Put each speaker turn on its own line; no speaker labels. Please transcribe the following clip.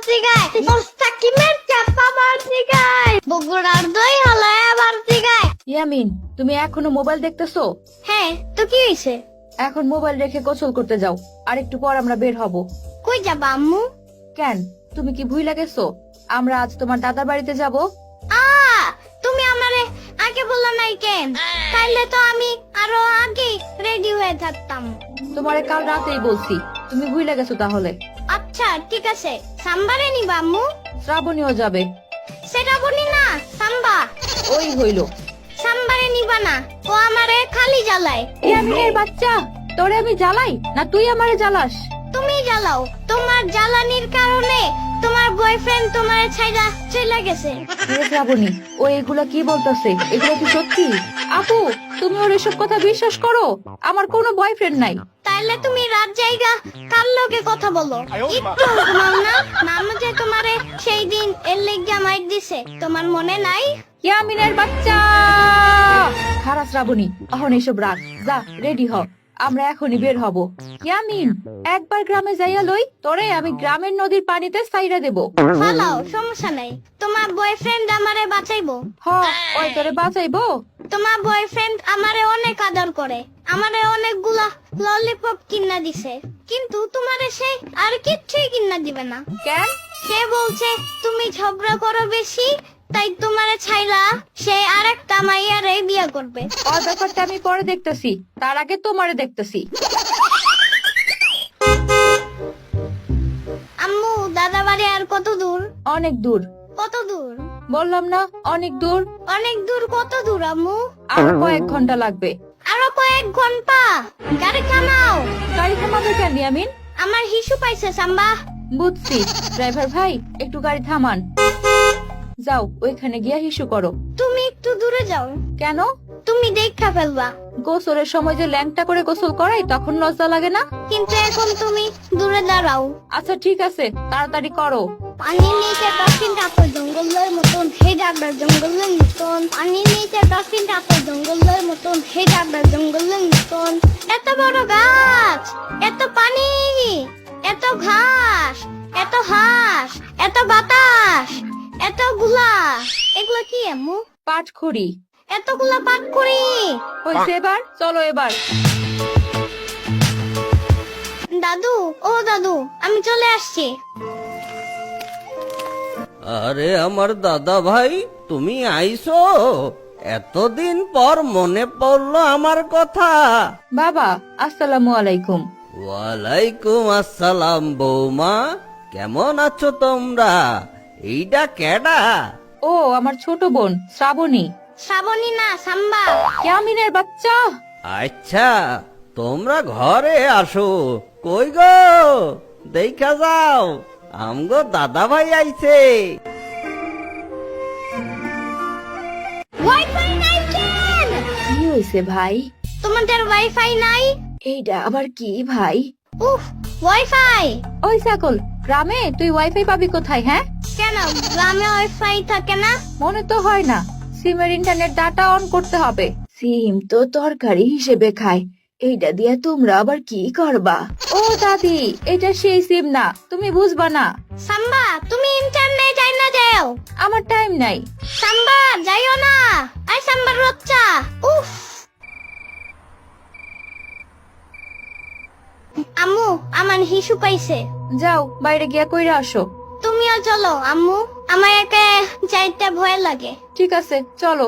জিগায় মোস্তাকিমের চাপা আবার জিগায় বগুড়ার দই হালায় আবার জিগায়।
ইয়ামিন, তুমি এখনো মোবাইল দেখতেছো?
হ্যাঁ, তো কি হইছে?
এখন মোবাইল রেখে গোসল করতে যাও, আর একটু পর আমরা বের হব।
কই যাবা আম্মু?
কেন, তুমি কি ভুইলা গেছো আমরা আজ তোমার দাদার বাড়িতে যাব?
তুমি আমারে আগে বললা নাই কেন? তাইলে তো আমি আরো আগে রেডি হয়ে থাকতাম।
তোমারে কাল রাতেই বলছি, তুমি ভুইলা গেছো তাহলে।
আচ্ছা ঠিক আছে, সাম্বারে নিবা আম্মু?
শ্রাবণীও যাবে।
সেটা বলি না, সাম্বা।
ওই হইলো।
সাম্বারে নিবা না, ও আমারে খালি জ্বালায়।
ইয়ামিনের বাচ্চা, তোরে আমি জ্বালাই না তুই আমারে জ্বালাস?
তুমি জ্বালাও, তোমার জ্বালানির কারণে তোমার বয়ফ্রেন্ড তোমার ছাইড়া চলে গেছে।
শ্রাবণী, ও এগুলা কি বলতেছে? এগুলো কি সত্যি? আপু, তুমি ওর এসব কথা বিশ্বাস করো? আমার কোনো বয়ফ্রেন্ড নাই।
তাইলে তুমি রাত জায়গা কার লগে কথা বলো? একটু ঘুমাও না? মামা যে তোমারে সেই দিন এর লেগে মাইর দিছে, তোমার মনে নাই?
ইয়ামিনের বাচ্চা, খারাপ শ্রাবণী, এখন এসব রাখ, যা রেডি হ, আমরা এখনই বের হব। ইয়ামিন, একবার গ্রামে যাইয়া লই, তোরে আমি গ্রামের নদীর পানিতে সাইরা দেব।
ফালাও, সমস্যা নাই, তোমার বয়ফ্রেন্ড আমারে বাঁচাইবো।
হ, ওই তোরে বাঁচাইবো।
তোমার বয়ফ্রেন্ড আমারে অনেক আদর করে, আমারে অনেকগুলা ললিপপ কিনা দিছে, কিন্তু তোমারে সে আর কিচ্ছুই কিনা দিবে না।
কেন?
সে বলছে তুমি ঝগড়া করো বেশি, তাই তোমারে ছাইলা সে আরেকটা মাইয়ারে বিয়া করবে।
ওর ব্যাপারটা আমি পরে দেখতেছি, তার আগে তোমারে দেখতেছি।
আম্মু, দাদা বাড়ি আর কত দূর?
অনেক দূর।
কত দূর?
বললাম না, অনেক দূর।
অনেক দূর? কত দূর আম্মু?
আর কয়েক ঘন্টা লাগবে।
আরো কয়েক ঘন্টা? গাড়ি থামাও।
গাড়ি থামাবে কেন ইয়ামিন?
আমার হিসু পাইছে সাম্বা।
বুঝছি, ড্রাইভার ভাই একটু গাড়ি থামান। যাও, ওইখানে গিয়া হিসু করো।
তুমি একটু দূরে যাও।
কেন?
তুমি দেখা ফেলবা।
গোসলের সময় যে ল্যাংটা করে গোসল করাই, তখন লজ্জা লাগে না?
কিন্তু এখন তুমি দূরে দাঁড়াও।
আচ্ছা ঠিক আছে, তাড়াতাড়ি করো।
পানির নিচে ডলফিন টাপে জঙ্গলের মতন হে ডাকবে জঙ্গলের মতন। পানির নিচে ডলফিন টাপে জঙ্গলের মতন হে ডাকবে জঙ্গলের মতন। এত বড় গাছ, এত পানি, এত ঘাস, এত হাঁস, এত বাতাস, এতগুলা, এগুলা কি আম্মু?
পাটখড়ি।
এতগুলা পাটখড়ি।
হইছে, এবার চলো। এবার
দাদু, ও দাদু, আমি চলে আসছি।
আরে আমার দাদা ভাই, তুমি আইছো? এতদিন পর মনে পড়লো আমার কথা।
বাবা, আসসালামু আলাইকুম।
ওয়ালাইকুম আসসালাম বৌমা, কেমন আছো তোমরা? এইটা কেডা?
ও আমার ছোট বোন শ্রাবণী।
শ্রাবণী না, সাম্বা।
ইয়ামিনের বাচ্চা।
আচ্ছা, তোমরা ঘরে আসো। কই গো, দেখা যাও, আমগো দাদা ভাই আইছে।
ওয়াইফাই নাই কেন?
কি হয়েছে ভাই?
তোমাদের ওয়াইফাই নাই?
এইটা আবার কি ভাই?
উফ, ওয়াইফাই।
ওই ছাগল, গ্রামে তুই ওয়াইফাই পাবি কোথায়? হ্যাঁ,
কেন গ্রামে ওয়াইফাই থাকে না?
মনে তো হয় না। সিমের ইন্টারনেট ডাটা অন করতে হবে। সিম তো তরকারি হিসেবে খায়, এইটা দিয়ে তোমরা আবার কি করবা? ও দাদি, এটা সেই সিম না, তুমি বুঝবা না।
সাম্বা, তুমি ইন্টারনেট যাই না যাও।
আমার টাইম নাই।
সাম্বা, যাইও না। আই সাম্বার বাচ্চা। উফ। আম্মু, আমার হিসু পাইছে।
যাও, বাইরে গিয়া কইরা আসো।
তুমিও চলো আম্মু, আমার একা যাইতে ভয় লাগে।
ঠিক আছে, চলো।